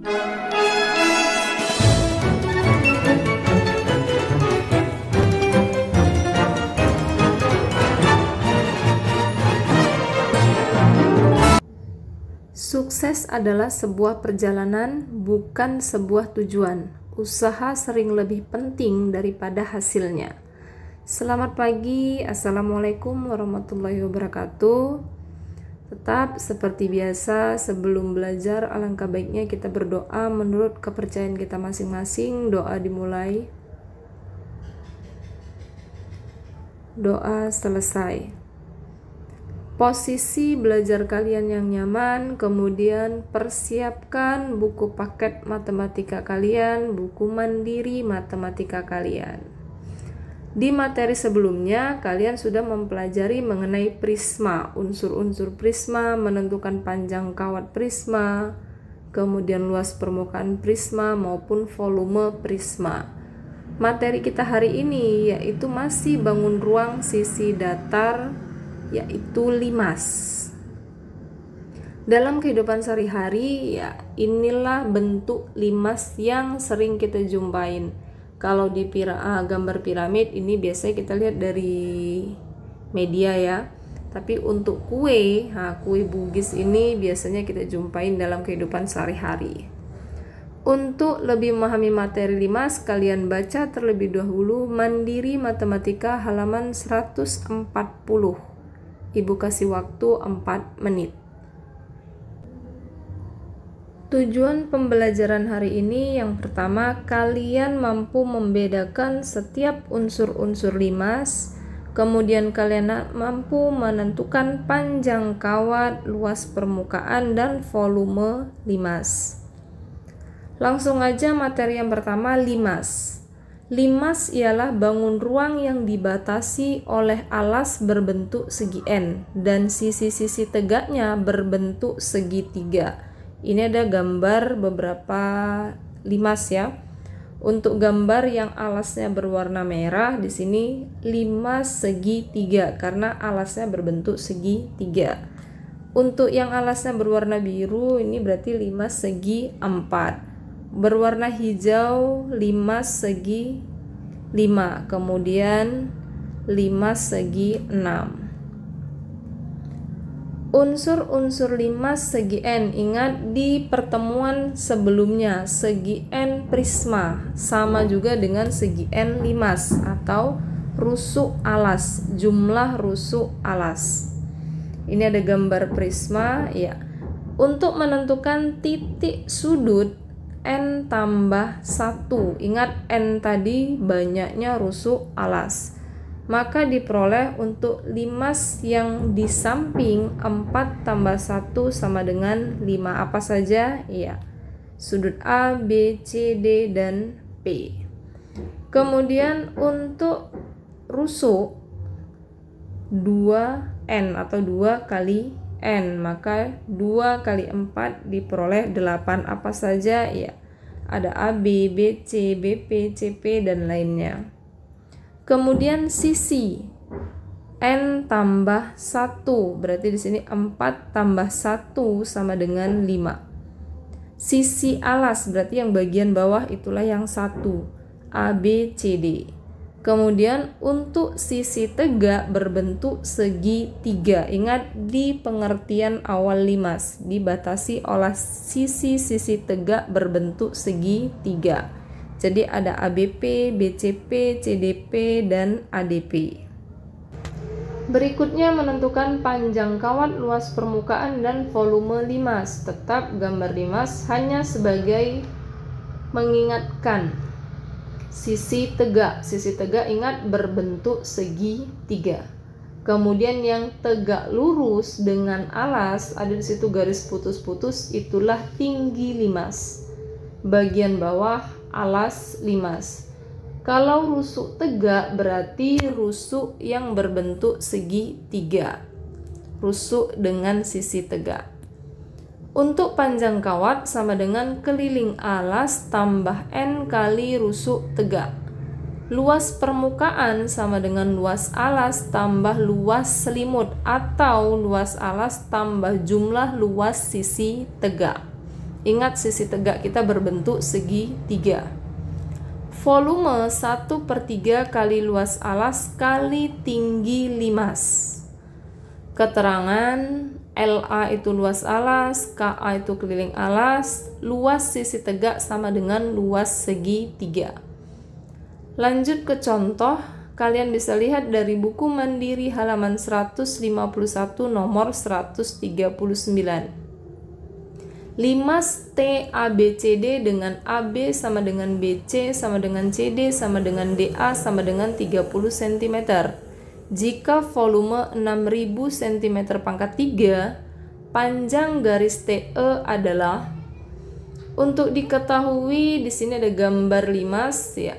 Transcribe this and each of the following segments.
Sukses adalah sebuah perjalanan, bukan sebuah tujuan. Usaha sering lebih penting daripada hasilnya. Selamat pagi, Assalamualaikum warahmatullahi wabarakatuh. Tetap seperti biasa, sebelum belajar alangkah baiknya kita berdoa menurut kepercayaan kita masing-masing. Doa dimulai. Doa selesai. Posisi belajar kalian yang nyaman, kemudian persiapkan buku paket matematika kalian, buku mandiri matematika kalian. Di materi sebelumnya, kalian sudah mempelajari mengenai prisma, unsur-unsur prisma, menentukan panjang kawat prisma, kemudian luas permukaan prisma maupun volume prisma. Materi kita hari ini yaitu masih bangun ruang sisi datar, yaitu limas. Dalam kehidupan sehari-hari, ya inilah bentuk limas yang sering kita jumpain. Kalau di gambar piramid ini biasanya kita lihat dari media ya. Tapi untuk kue Bugis ini biasanya kita jumpain dalam kehidupan sehari-hari. Untuk lebih memahami materi limas, kalian baca terlebih dahulu Mandiri Matematika halaman 140. Ibu kasih waktu 4 menit. Tujuan pembelajaran hari ini yang pertama, kalian mampu membedakan setiap unsur-unsur limas, kemudian kalian mampu menentukan panjang kawat, luas permukaan, dan volume limas. Langsung aja materi yang pertama, limas. Limas ialah bangun ruang yang dibatasi oleh alas berbentuk segi N dan sisi-sisi tegaknya berbentuk segitiga. Ini ada gambar beberapa limas ya. Untuk gambar yang alasnya berwarna merah, di sini limas segitiga karena alasnya berbentuk segitiga. Untuk yang alasnya berwarna biru, ini berarti limas segi 4. Berwarna hijau limas segi 5, kemudian limas segi 6. Unsur-unsur limas segi N, ingat di pertemuan sebelumnya segi N prisma sama juga dengan segi N limas atau rusuk alas, jumlah rusuk alas. Ini ada gambar prisma ya. Untuk menentukan titik sudut N tambah 1, ingat N tadi banyaknya rusuk alas, maka diperoleh untuk limas yang di samping 4 tambah 1 sama dengan 5. Apa saja? Ya, sudut A, B, C, D, dan P. Kemudian untuk rusuk 2N atau 2 kali N, maka 2 kali 4 diperoleh 8. Apa saja? Ya, ada A, B, B, C, BP, CP, dan lainnya. Kemudian sisi N tambah 1, berarti di sini 4 tambah 1 sama dengan 5. Sisi alas, berarti yang bagian bawah itulah yang 1, A, B, C, D. Kemudian untuk sisi tegak berbentuk segitiga. Ingat di pengertian awal limas dibatasi oleh sisi-sisi tegak berbentuk segitiga. Jadi ada ABP, BCP, CDP, dan ADP. Berikutnya menentukan panjang kawat, luas permukaan, dan volume limas. Tetap gambar limas hanya sebagai mengingatkan. Sisi tegak ingat berbentuk segitiga. Kemudian yang tegak lurus dengan alas, ada di situ garis putus-putus, itulah tinggi limas. Bagian bawah alas limas. Kalau rusuk tegak berarti rusuk yang berbentuk segitiga. Rusuk dengan sisi tegak. Untuk panjang kawat sama dengan keliling alas tambah N kali rusuk tegak. Luas permukaan sama dengan luas alas tambah luas selimut atau luas alas tambah jumlah luas sisi tegak. Ingat, sisi tegak kita berbentuk segitiga. Volume 1/3 kali luas alas kali tinggi limas. Keterangan LA itu luas alas, KA itu keliling alas, luas sisi tegak sama dengan luas segitiga. Lanjut ke contoh, kalian bisa lihat dari buku Mandiri halaman 151 nomor 139. Limas TABCD dengan AB sama dengan BC sama dengan CD sama dengan DA sama dengan 30 cm. Jika volume 6000 cm pangkat 3, panjang garis TE adalah, untuk diketahui di sini ada gambar limas ya.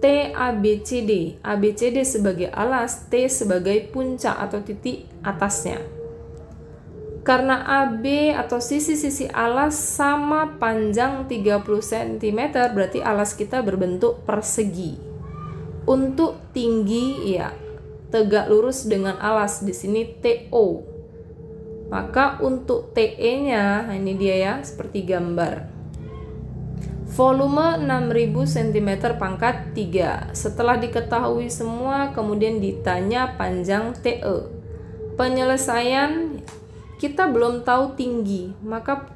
TABCD, ABCD sebagai alas, T sebagai puncak atau titik atasnya. Karena AB atau sisi-sisi alas sama panjang 30 cm, berarti alas kita berbentuk persegi. Untuk tinggi ya tegak lurus dengan alas, di sini TO. Maka untuk TE-nya, ini dia ya, seperti gambar. Volume 6000 cm pangkat 3. Setelah diketahui semua, kemudian ditanya panjang TE. Penyelesaian, kita belum tahu tinggi, maka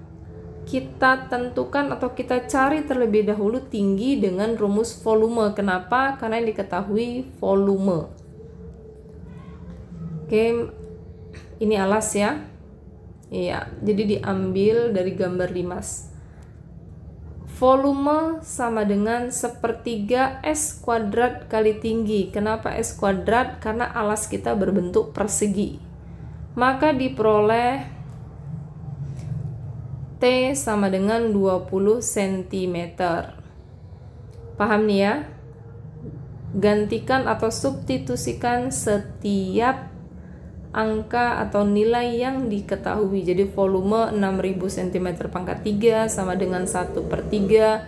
kita tentukan atau kita cari terlebih dahulu tinggi dengan rumus volume. Kenapa? Karena yang diketahui volume. Oke, ini alas ya. Iya, jadi diambil dari gambar limas. Volume sama dengan 1/3 S kuadrat kali tinggi. Kenapa S kuadrat? Karena alas kita berbentuk persegi. Maka diperoleh T sama dengan 20 cm. Paham nih ya? Gantikan atau substitusikan setiap angka atau nilai yang diketahui. Jadi volume 6000 cm pangkat 3 sama dengan 1/3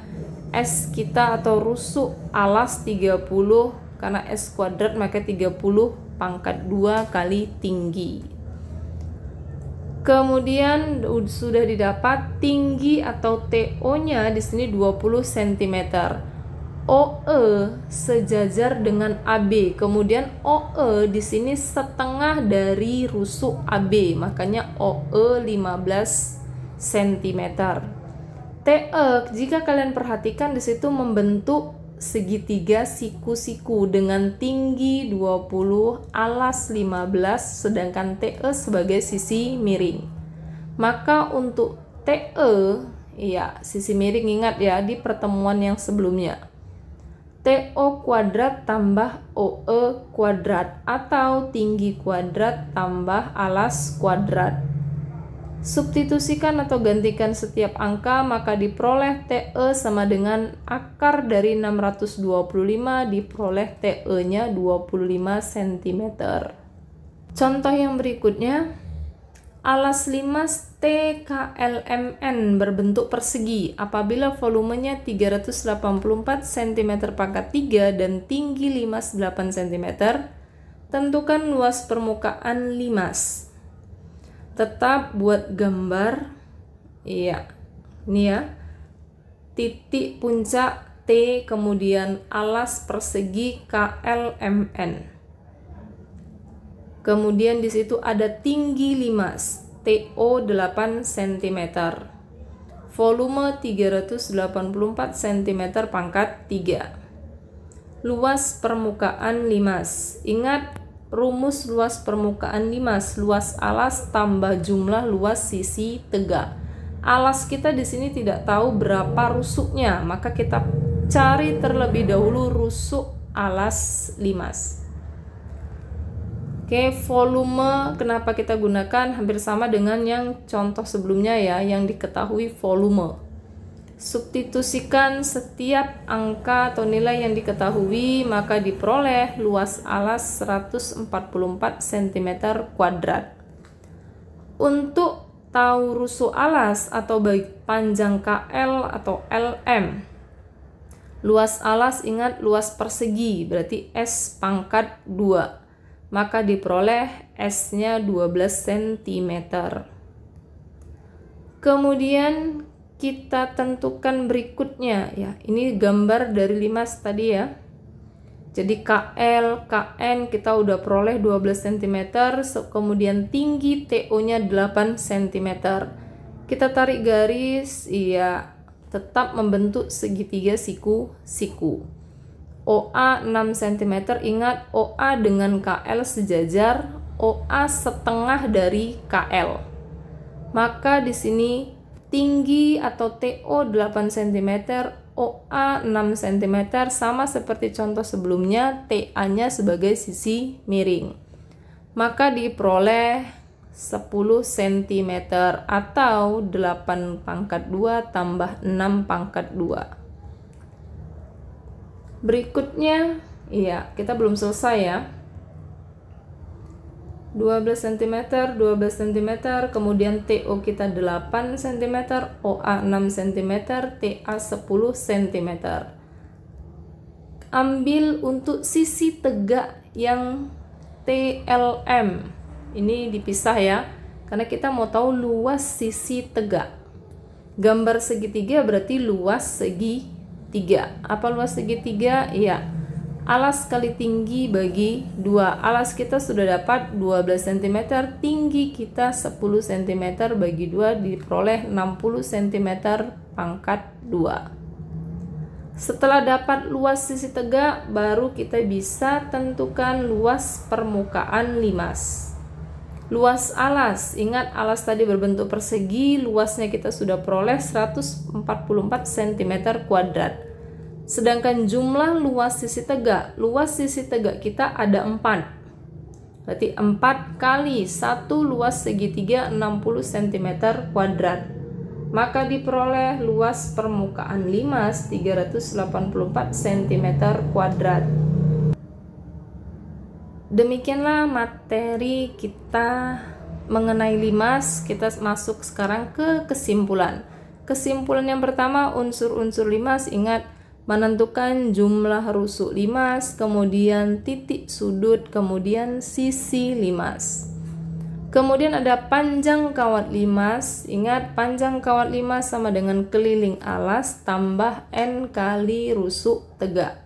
S kita atau rusuk alas 30, karena S kuadrat maka 30 pangkat 2 kali tinggi. Kemudian sudah didapat tinggi atau TO-nya di sini 20 cm. OE sejajar dengan AB. Kemudian OE di sini setengah dari rusuk AB, makanya OE 15 cm. TE, jika kalian perhatikan di situ membentuk segitiga siku-siku dengan tinggi 20, alas 15, sedangkan TE sebagai sisi miring. Maka untuk TE, ya sisi miring, ingat ya di pertemuan yang sebelumnya. TO kuadrat tambah OE kuadrat atau tinggi kuadrat tambah alas kuadrat. Substitusikan atau gantikan setiap angka, maka diperoleh TE sama dengan akar dari 625, diperoleh TE-nya 25 cm. Contoh yang berikutnya, alas limas TKLMN berbentuk persegi apabila volumenya 384 cm pangkat 3 dan tinggi limas 8 cm. Tentukan luas permukaan limas. Tetap buat gambar, iya, ini ya, titik puncak T, kemudian alas persegi KLMN. Kemudian di situ ada tinggi limas TO 8 cm, volume 384 cm pangkat 3. Luas permukaan limas. Ingat rumus luas permukaan limas, luas alas tambah jumlah luas sisi tegak. Alas kita di sini tidak tahu berapa rusuknya, maka kita cari terlebih dahulu rusuk alas limas. Oke, volume kenapa kita gunakan hampir sama dengan yang contoh sebelumnya ya, yang diketahui volume. Substitusikan setiap angka atau nilai yang diketahui, maka diperoleh luas alas 144 cm kuadrat. Untuk tahu rusuk alas atau baik panjang KL atau LM, luas alas ingat luas persegi, berarti S pangkat 2, maka diperoleh S-nya 12 cm. Kemudian kita tentukan berikutnya ya. Ini gambar dari limas tadi ya. Jadi KL, KN kita udah peroleh 12 cm, kemudian tinggi TO-nya 8 cm. Kita tarik garis, iya, tetap membentuk segitiga siku-siku. OA 6 cm, ingat OA dengan KL sejajar, OA setengah dari KL. Maka di sini tinggi atau TO 8 cm, OA 6 cm, sama seperti contoh sebelumnya, TA-nya sebagai sisi miring. Maka diperoleh 10 cm atau 8 pangkat 2 tambah 6 pangkat 2. Berikutnya, iya, kita belum selesai ya. 12 cm, 12 cm, kemudian TO kita 8 cm, OA 6 cm, TA 10 cm. Ambil untuk sisi tegak yang TLM. Ini dipisah ya, karena kita mau tahu luas sisi tegak. Gambar segitiga berarti luas segitiga. Apa luas segitiga? Iya. Alas kali tinggi bagi 2. Alas kita sudah dapat 12 cm, tinggi kita 10 cm bagi 2 diperoleh 60 cm pangkat 2. Setelah dapat luas sisi tegak, baru kita bisa tentukan luas permukaan limas. Luas alas, ingat alas tadi berbentuk persegi, luasnya kita sudah peroleh 144 cm kuadrat. Sedangkan jumlah luas sisi tegak kita ada 4. Berarti 4 kali 1 luas segitiga 60 cm kuadrat. Maka diperoleh luas permukaan limas 384 cm kuadrat. Demikianlah materi kita mengenai limas. Kita masuk sekarang ke kesimpulan. Kesimpulan yang pertama, unsur-unsur limas, ingat menentukan jumlah rusuk limas, kemudian titik sudut, kemudian sisi limas. Kemudian ada panjang kawat limas. Ingat, panjang kawat limas sama dengan keliling alas tambah N kali rusuk tegak.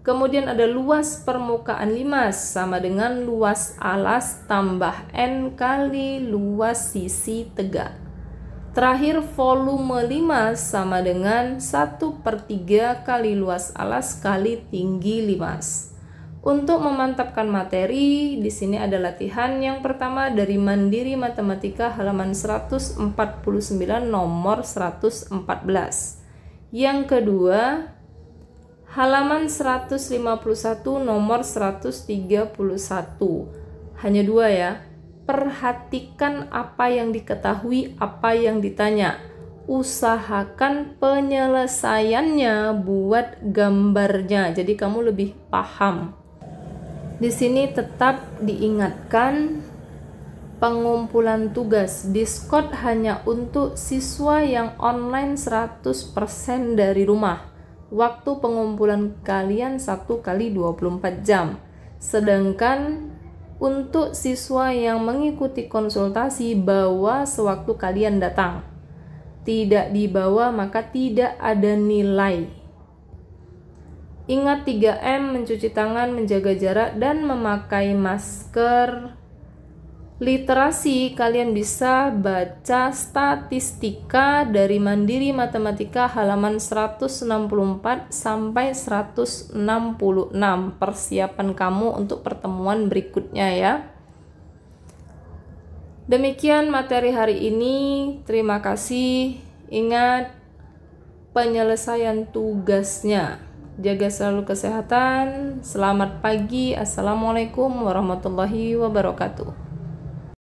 Kemudian ada luas permukaan limas sama dengan luas alas tambah N kali luas sisi tegak. Terakhir, volume limas sama dengan 1/3 kali luas alas kali tinggi limas. Untuk memantapkan materi, di sini ada latihan yang pertama dari Mandiri Matematika halaman 149 nomor 114. Yang kedua, halaman 151 nomor 131. Hanya 2 ya. Perhatikan apa yang diketahui, apa yang ditanya. Usahakan penyelesaiannya buat gambarnya. Jadi kamu lebih paham. Di sini tetap diingatkan pengumpulan tugas Discord hanya untuk siswa yang online 100% dari rumah. Waktu pengumpulan kalian 1 kali 24 jam. Sedangkan untuk siswa yang mengikuti konsultasi, bawa sewaktu kalian datang. Tidak dibawa maka tidak ada nilai. Ingat 3M, mencuci tangan, menjaga jarak, dan memakai masker. Literasi, kalian bisa baca statistika dari Mandiri Matematika halaman 164 sampai 166. Persiapan kamu untuk pertemuan berikutnya ya. Demikian materi hari ini. Terima kasih. Ingat penyelesaian tugasnya. Jaga selalu kesehatan. Selamat pagi. Assalamualaikum warahmatullahi wabarakatuh.